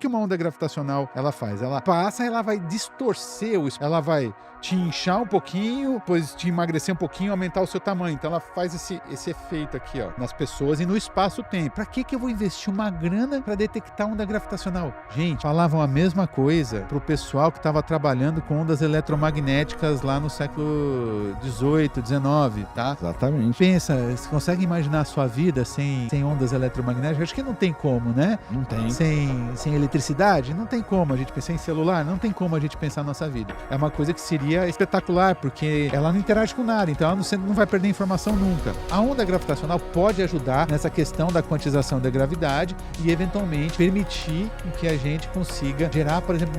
que uma onda gravitacional ela faz? Ela passa e ela vai distorcer o espaço. Ela vai te inchar um pouquinho, depois te emagrecer um pouquinho, aumentar o seu tamanho. Então ela faz esse efeito aqui, ó, nas pessoas e no espaço-tempo. Pra que eu vou investir uma grana pra detectar onda gravitacional? Gente, falavam a mesma coisa pro pessoal que estava trabalhando com ondas eletromagnéticas lá no século 18, 19, tá? Exatamente. Pensa, você consegue imaginar a sua vida sem ondas eletromagnéticas? Acho que não tem como, né? Não tem. Sem eletricidade? Não tem como a gente pensar em celular, não tem como a gente pensar na nossa vida. É uma coisa que seria espetacular, porque ela não interage com nada, então ela não vai perder informação nunca. A onda gravitacional pode ajudar nessa questão da quantização da gravidade e, eventualmente, permitir que a gente consiga gerar, por exemplo,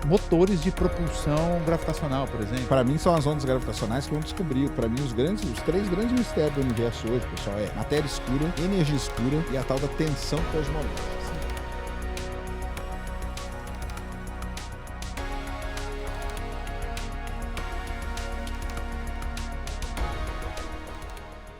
motores de propulsão gravitacional, por exemplo. Para mim, são as ondas gravitacionais que vão descobrir. Para mim, os três grandes mistérios do universo hoje, pessoal, é matéria escura, energia escura e a tal da tensão cosmológica.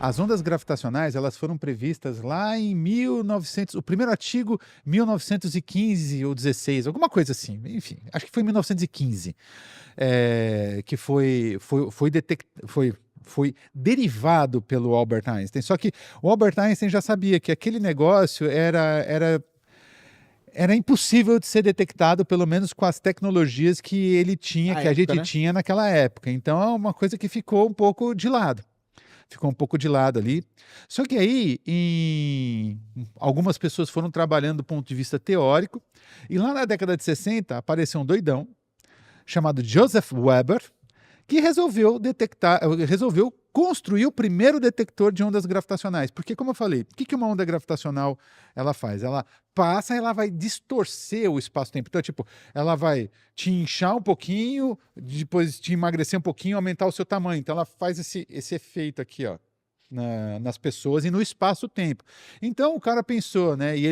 As ondas gravitacionais, elas foram previstas lá em 1900, o primeiro artigo 1915 ou 16, alguma coisa assim, enfim, acho que foi em 1915, que foi derivado pelo Albert Einstein. Só que o Albert Einstein já sabia que aquele negócio era impossível de ser detectado, pelo menos com as tecnologias que ele tinha, que a gente tinha naquela época. Então é uma coisa que ficou um pouco de lado. Ficou um pouco de lado ali. Só que aí, algumas pessoas foram trabalhando do ponto de vista teórico, e lá na década de 60 apareceu um doidão chamado Joseph Weber, que resolveu construir o primeiro detector de ondas gravitacionais. Porque, como eu falei, o que uma onda gravitacional ela faz? Ela passa e ela vai distorcer o espaço-tempo. Então, tipo, ela vai te inchar um pouquinho, depois te emagrecer um pouquinho, aumentar o seu tamanho. Então, ela faz esse efeito aqui, ó, nas pessoas e no espaço-tempo. Então, o cara pensou, né? E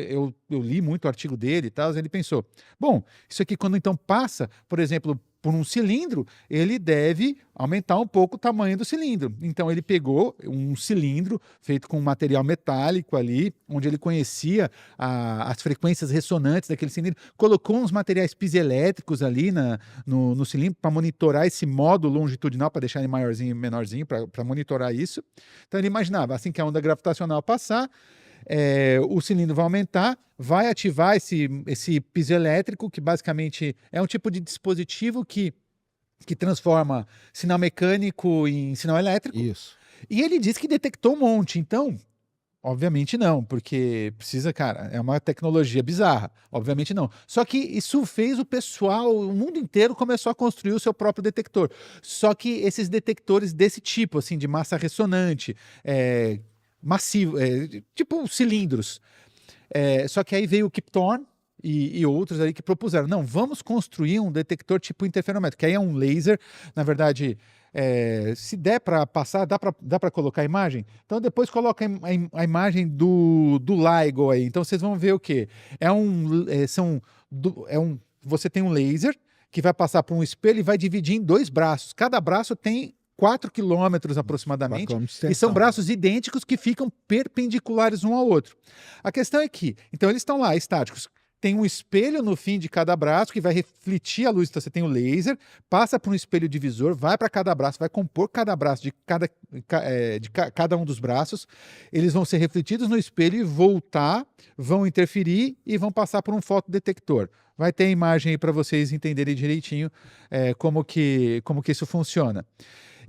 eu li muito o artigo dele e tal, ele pensou, bom, isso aqui quando então passa, por exemplo, por um cilindro, ele deve aumentar um pouco o tamanho do cilindro. Então ele pegou um cilindro feito com um material metálico ali, onde ele conhecia as frequências ressonantes daquele cilindro, colocou uns materiais piezoelétricos ali no cilindro para monitorar esse modo longitudinal, para deixar ele maiorzinho e menorzinho, para monitorar isso. Então ele imaginava, assim que a onda gravitacional passar, o cilindro vai aumentar, vai ativar esse piezoelétrico, que basicamente é um tipo de dispositivo que transforma sinal mecânico em sinal elétrico. Isso. E ele disse que detectou um monte. Então, obviamente não, porque precisa, cara, é uma tecnologia bizarra. Obviamente não. Só que isso fez o mundo inteiro começou a construir o seu próprio detector. Só que esses detectores desse tipo, assim, de massa ressonante, massivo, tipo cilindros. Só que aí veio o Kip Thorne e outros ali que propuseram, não, vamos construir um detector tipo interferômetro, que aí é um laser, na verdade, se der para passar, dá para colocar a imagem? Então depois coloca a imagem do LIGO aí, então vocês vão ver o quê? Você tem um laser que vai passar por um espelho e vai dividir em dois braços, cada braço tem 4 quilômetros aproximadamente, e são braços idênticos que ficam perpendiculares um ao outro. A questão é que, então eles estão lá, estáticos, tem um espelho no fim de cada braço que vai refletir a luz, então você tem o laser, passa por um espelho divisor, vai para cada braço, vai compor cada braço de cada um dos braços, eles vão ser refletidos no espelho e vão interferir e vão passar por um fotodetector. Vai ter imagem aí para vocês entenderem direitinho como que isso funciona.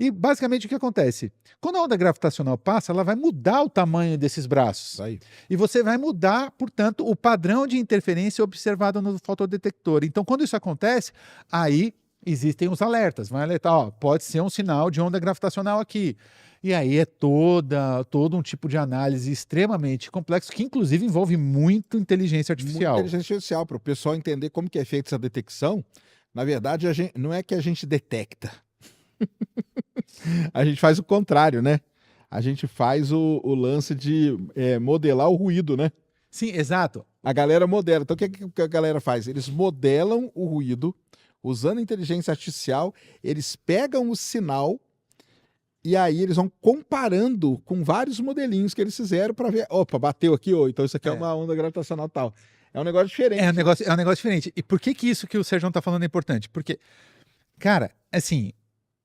E basicamente o que acontece? Quando a onda gravitacional passa, ela vai mudar o tamanho desses braços. Aí. E você vai mudar, portanto, o padrão de interferência observado no fotodetector. Então, quando isso acontece, aí existem os alertas. Vai alertar, ó, pode ser um sinal de onda gravitacional aqui. E aí é todo um tipo de análise extremamente complexo, que inclusive envolve muito inteligência artificial. Muita inteligência artificial, para o pessoal entender como que é feita essa detecção. Na verdade, não é que a gente detecta. A gente faz o contrário, né? A gente faz o lance de modelar o ruído, né? Sim, exato. A galera modela. Então, o que a galera faz? Eles modelam o ruído, usando inteligência artificial, eles pegam o sinal e aí eles vão comparando com vários modelinhos que eles fizeram para ver, opa, bateu aqui, então isso aqui é uma onda gravitacional tal. É um negócio diferente. É um negócio diferente. E por que que isso que o Sérgio tá falando é importante? Porque, cara, assim,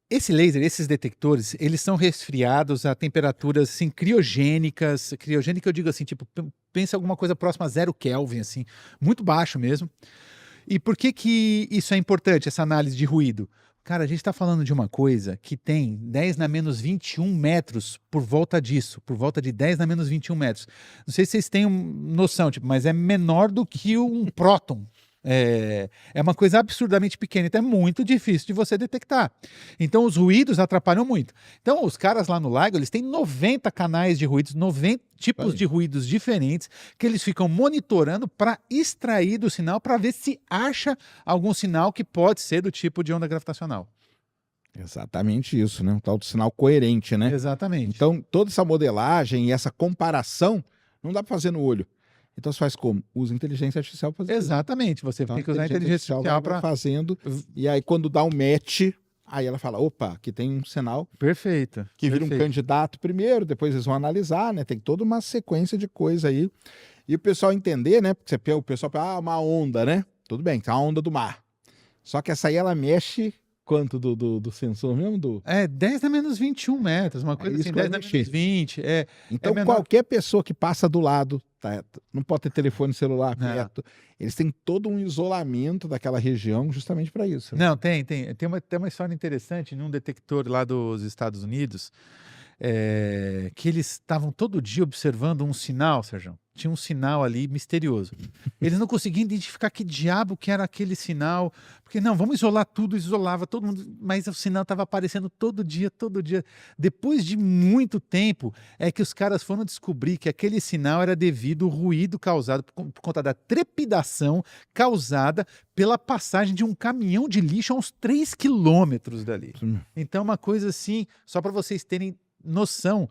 esse laser, esses detectores, eles são resfriados a temperaturas, assim, criogênicas. Criogênica eu digo assim, tipo, pensa alguma coisa próxima a 0 Kelvin, assim, muito baixo mesmo. E por que que isso é importante, essa análise de ruído? Cara, a gente está falando de uma coisa que tem 10 na menos 21 metros por volta disso, por volta de 10 na menos 21 metros. Não sei se vocês têm noção, tipo, mas é menor do que um próton. É uma coisa absurdamente pequena, então é muito difícil de você detectar. Então os ruídos atrapalham muito. Então os caras lá no Ligo, eles têm 90 canais de ruídos, 90 tipos de ruídos diferentes que eles ficam monitorando para extrair do sinal para ver se acha algum sinal que pode ser do tipo de onda gravitacional. Exatamente isso, né? Um tal de sinal coerente, né? Exatamente. Então, toda essa modelagem e essa comparação não dá para fazer no olho. Então, você faz como? Usa inteligência artificial para fazer isso. Exatamente, você Então, tem que usar a inteligência artificial vai para... fazendo, e aí quando dá um match, aí ela fala, opa, aqui tem um sinal Perfeito. que vira um candidato primeiro, depois eles vão analisar, né? Tem toda uma sequência de coisa aí. E o pessoal entender, né? Porque o pessoal fala, uma onda, né? Tudo bem, tem uma onda do mar. Só que essa aí, ela mexe quanto do sensor mesmo? 10 na menos 21 metros, uma coisa isso assim, que vai 10 na mexer. menos 20. Então, menor. qualquer pessoa que passa do lado, tá, não pode ter telefone celular Não. perto, eles têm todo um isolamento daquela região justamente para isso. Não, tem uma história interessante num detector lá dos Estados Unidos, que eles estavam todo dia observando um sinal, Sérgio. Tinha um sinal ali misterioso. Eles não conseguiam identificar que diabo que era aquele sinal, porque não, vamos isolar tudo, isolava todo mundo, mas o sinal estava aparecendo todo dia, todo dia. Depois de muito tempo, é que os caras foram descobrir que aquele sinal era devido ao ruído causado por conta da trepidação causada pela passagem de um caminhão de lixo a uns 3 quilômetros dali. Então, uma coisa assim, só para vocês terem noção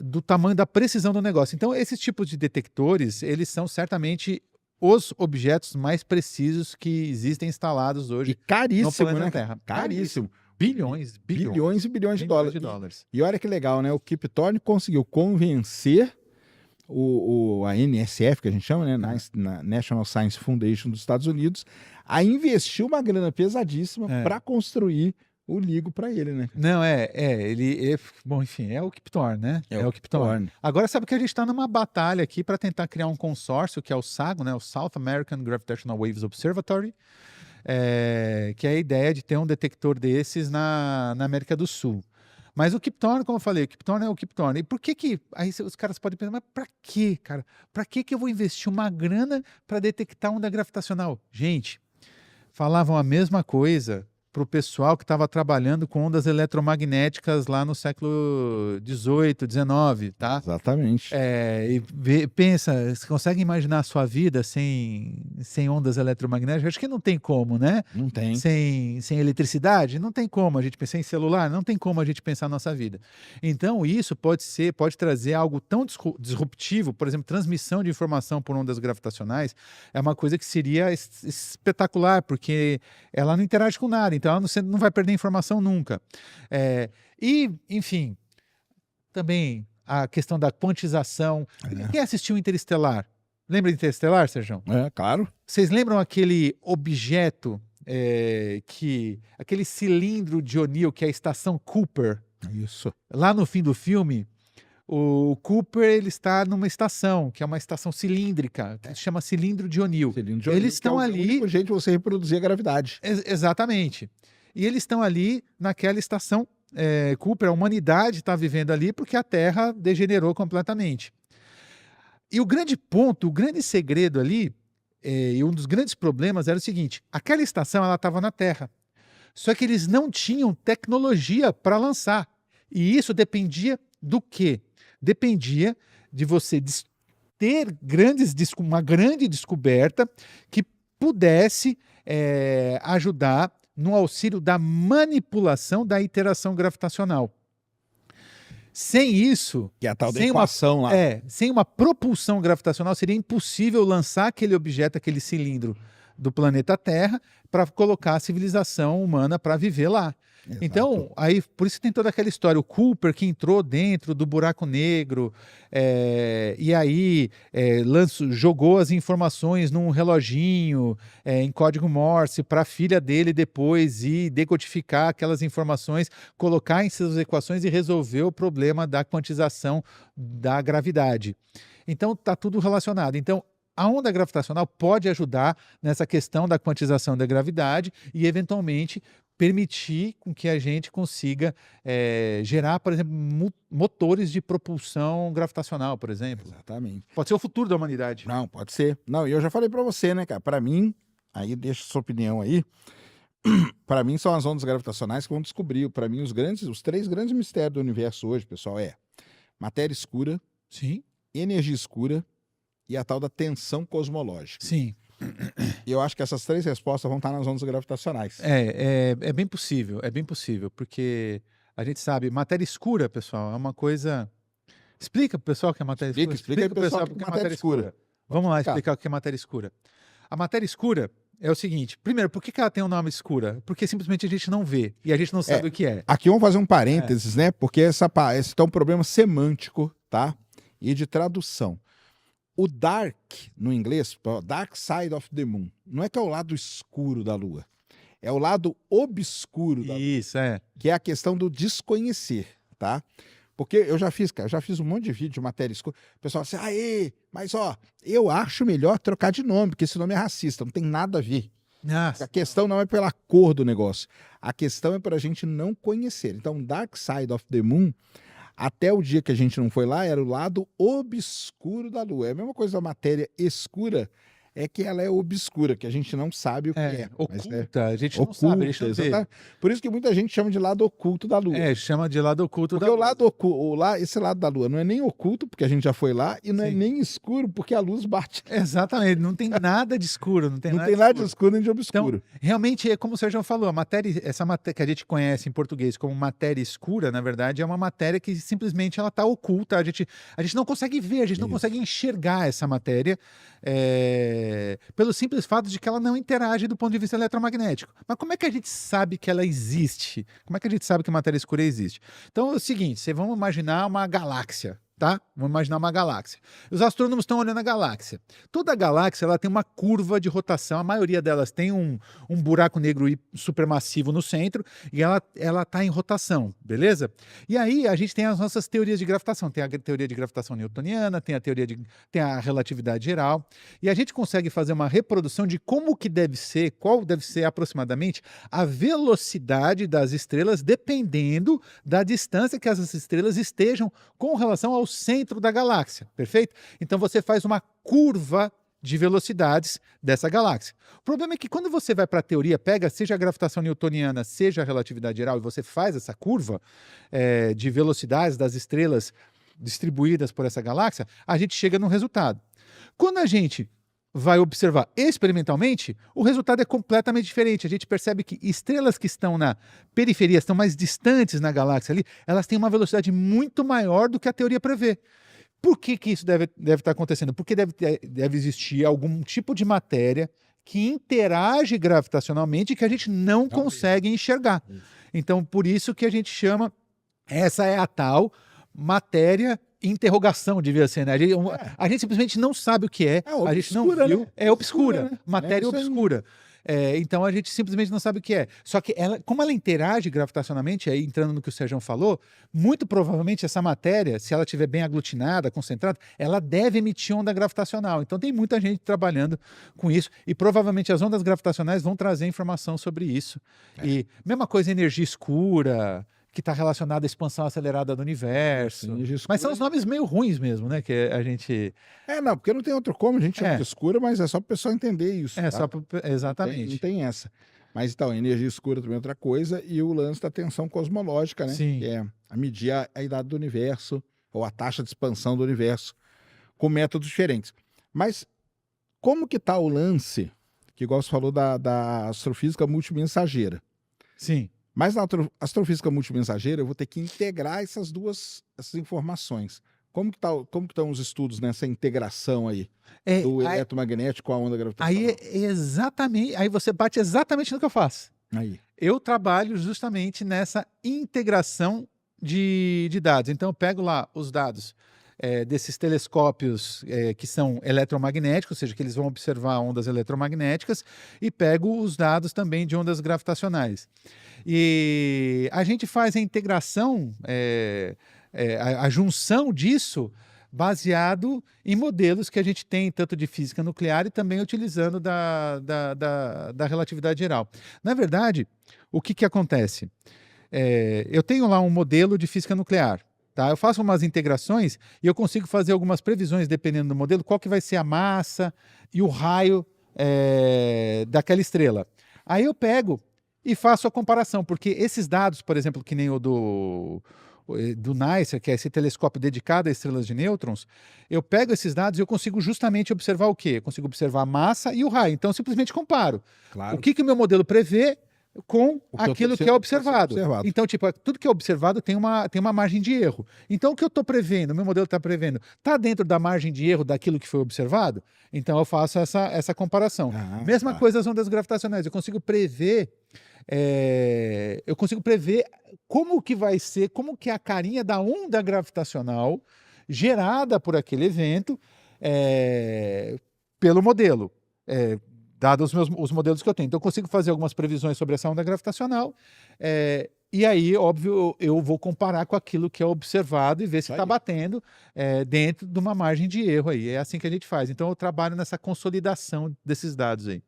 do tamanho da precisão do negócio. Então, esses tipos de detectores, eles são certamente os objetos mais precisos que existem instalados hoje E caríssimo, no planeta né? Terra. Caríssimo. Bilhões Bilhões e bilhões de dólares. de dólares. E olha que legal, né? O Kip Thorne conseguiu convencer a NSF, que a gente chama, né? Na National Science Foundation dos Estados Unidos, a investir uma grana pesadíssima para construir o LIGO para ele, né? Não, bom, enfim, é o Kip Thorne, né? É o Kip Thorne. Agora, sabe que a gente está numa batalha aqui para tentar criar um consórcio, que é o SAGO, né? O South American Gravitational Waves Observatory, que é a ideia de ter um detector desses na América do Sul. Mas o Kip Thorne, como eu falei, o Kip Thorne é o Kip Thorne. E por que aí os caras podem pensar, mas para quê, cara? Para que eu vou investir uma grana para detectar onda gravitacional? Gente, falavam a mesma coisa para o pessoal que estava trabalhando com ondas eletromagnéticas lá no século XVIII, XIX, tá? Exatamente. Pensa, você consegue imaginar a sua vida sem ondas eletromagnéticas? Acho que não tem como, né? Não tem. Sem eletricidade? Não tem como a gente pensar em celular? Não tem como a gente pensar a nossa vida. Então, isso pode trazer algo tão disruptivo, por exemplo, transmissão de informação por ondas gravitacionais, é uma coisa que seria espetacular, porque ela não interage com nada, então ela não vai perder informação nunca. Enfim, também a questão da quantização. Quem assistiu Interestelar? Lembra de Interestelar, Sérgio? Claro. Vocês lembram aquele objeto, aquele cilindro de O'Neill, que é a estação Cooper? Isso. Lá no fim do filme, o Cooper ele está numa estação, que é uma estação cilíndrica, que se chama cilindro de O'Neill. Eles estão ali... É o único jeito de você reproduzir a gravidade. Exatamente. E eles estão ali naquela estação Cooper, a humanidade está vivendo ali porque a Terra degenerou completamente. E o grande ponto, o grande segredo ali, e um dos grandes problemas era o seguinte, aquela estação ela estava na Terra, só que eles não tinham tecnologia para lançar. E isso dependia do quê? Dependia de você ter uma grande descoberta que pudesse ajudar no auxílio da manipulação da interação gravitacional. Sem isso... Que é a tal da equação lá. Sem uma propulsão gravitacional, seria impossível lançar aquele objeto, aquele cilindro do planeta Terra, para colocar a civilização humana para viver lá. Então, aí, por isso tem toda aquela história, o Cooper que entrou dentro do buraco negro, e aí jogou as informações num reloginho em código Morse para a filha dele depois ir decodificar aquelas informações, colocar em suas equações e resolver o problema da quantização da gravidade. Então, está tudo relacionado. Então, a onda gravitacional pode ajudar nessa questão da quantização da gravidade e, eventualmente, permitir com que a gente consiga gerar, por exemplo, motores de propulsão gravitacional, por exemplo. Exatamente. Pode ser o futuro da humanidade. Não, pode ser. Não, e eu já falei para você, né, cara? Para mim, aí deixa sua opinião aí. Para mim são as ondas gravitacionais que vão descobrir. Para mim os 3 grandes mistérios do universo hoje, pessoal, matéria escura, Sim. energia escura e a tal da tensão cosmológica. Sim. E eu acho que essas 3 respostas vão estar nas ondas gravitacionais. É bem possível, porque a gente sabe, matéria escura, pessoal, é uma coisa... Explica pro pessoal o que é matéria escura. Explica pro pessoal o que é matéria escura. Vamos lá explicar o que é matéria escura. A matéria escura é o seguinte, primeiro, por que ela tem o nome escura? Porque simplesmente a gente não vê e a gente não sabe o que é. Aqui vamos fazer um parênteses, né? Porque esse é um problema semântico, tá? E de tradução. O dark, no inglês, dark side of the moon, não é que é o lado escuro da Lua. É o lado obscuro da Lua. Isso, Que é a questão do desconhecer, tá? Porque eu já fiz um monte de vídeo de matéria escura. O pessoal assim, mas eu acho melhor trocar de nome, porque esse nome é racista, não tem nada a ver. Nossa. A questão não é pela cor do negócio. A questão é para a gente não conhecer. Então, Dark Side of the Moon, até o dia que a gente não foi lá, era o lado obscuro da Lua. É a mesma coisa da matéria escura, é que ela é obscura, que a gente não sabe o que é. Oculta, a gente não sabe, a gente não vê. Por isso que muita gente chama de lado oculto da Lua. Chama de lado oculto da Lua. Porque esse lado da Lua não é nem oculto, porque a gente já foi lá, e não é nem escuro, porque a luz bate. Exatamente, não tem nada de escuro. Não tem nada de escuro nem de obscuro. Então, realmente, é como o Sérgio falou, essa matéria que a gente conhece em português como matéria escura, na verdade, é uma matéria que simplesmente ela está oculta. A gente não consegue ver, a gente não consegue enxergar essa matéria pelo simples fato de que ela não interage do ponto de vista eletromagnético. Mas como é que a gente sabe que ela existe? Como é que a gente sabe que a matéria escura existe? Então é o seguinte, vamos imaginar uma galáxia. Tá? Vamos imaginar uma galáxia. Os astrônomos estão olhando a galáxia. Toda galáxia ela tem uma curva de rotação. A maioria delas tem um buraco negro supermassivo no centro e ela está em rotação, beleza? E aí a gente tem as nossas teorias de gravitação. Tem a teoria de gravitação newtoniana, tem a relatividade geral. E a gente consegue fazer uma reprodução de como que deve ser, qual deve ser aproximadamente a velocidade das estrelas dependendo da distância que essas estrelas estejam com relação ao centro da galáxia, perfeito? Então você faz uma curva de velocidades dessa galáxia. O problema é que quando você vai para a teoria, seja a gravitação newtoniana, seja a relatividade geral, e você faz essa curva de velocidades das estrelas distribuídas por essa galáxia, a gente chega num resultado. Quando a gente vai observar experimentalmente, o resultado é completamente diferente. A gente percebe que estrelas que estão na periferia, estão mais distantes na galáxia ali, elas têm uma velocidade muito maior do que a teoria prevê. Por que isso deve estar acontecendo? Porque deve existir algum tipo de matéria que interage gravitacionalmente e que a gente não consegue enxergar. Então, por isso que a gente chama, essa é a tal matéria interrogação, devia ser, né? A gente simplesmente não sabe o que é, a gente não viu, né? É obscura, né? Matéria obscura. Então a gente simplesmente não sabe o que é. Só que como ela interage gravitacionalmente, aí entrando no que o Sérgio falou, muito provavelmente essa matéria, se ela estiver bem aglutinada, concentrada, ela deve emitir onda gravitacional. Então tem muita gente trabalhando com isso e provavelmente as ondas gravitacionais vão trazer informação sobre isso. E mesma coisa, energia escura, que está relacionado à expansão acelerada do universo. Mas são os nomes meio ruins mesmo, né? Que a gente... não, porque não tem outro como, a gente chama de escura, mas é só para o pessoal entender isso. Exatamente. Não tem essa. Mas então, energia escura também é outra coisa, e o lance da tensão cosmológica, né? Sim. Que é a medir a idade do universo, ou a taxa de expansão do universo, com métodos diferentes. Mas como que está o lance, que igual você falou, da astrofísica multimensageira? Sim. Mas na astrofísica multimensageira eu vou ter que integrar essas informações. Como que estão os estudos nessa integração aí do eletromagnético com a onda gravitacional? Aí você bate exatamente no que eu faço. Aí. Eu trabalho justamente nessa integração de dados. Então, eu pego lá os dados desses telescópios que são eletromagnéticos, ou seja, que eles vão observar ondas eletromagnéticas, e pego os dados também de ondas gravitacionais. E a gente faz a integração, a junção disso baseado em modelos que a gente tem, tanto de física nuclear e também utilizando da relatividade geral. Na verdade, o que acontece? Eu tenho lá um modelo de física nuclear. Tá? Eu faço umas integrações e eu consigo fazer algumas previsões, dependendo do modelo, qual que vai ser a massa e o raio daquela estrela. Aí eu pego e faço a comparação, porque esses dados, por exemplo, que nem o do NICER, que é esse telescópio dedicado a estrelas de nêutrons, eu pego esses dados e eu consigo justamente observar o quê? Eu consigo observar a massa e o raio. Então, eu simplesmente comparo. Claro. O que o meu modelo prevê com aquilo que é observado. observado. Então, tipo, tudo que é observado tem uma margem de erro. Então, o que eu estou prevendo, o meu modelo está prevendo, está dentro da margem de erro daquilo que foi observado? Então, eu faço essa comparação. Mesma coisa as ondas gravitacionais. Eu consigo prever como que vai ser, como que é a carinha da onda gravitacional gerada por aquele evento pelo modelo. Dados os modelos que eu tenho. Então, eu consigo fazer algumas previsões sobre essa onda gravitacional, e aí, óbvio, eu vou comparar com aquilo que é observado e ver se está batendo dentro de uma margem de erro aí. É assim que a gente faz. Então, eu trabalho nessa consolidação desses dados aí.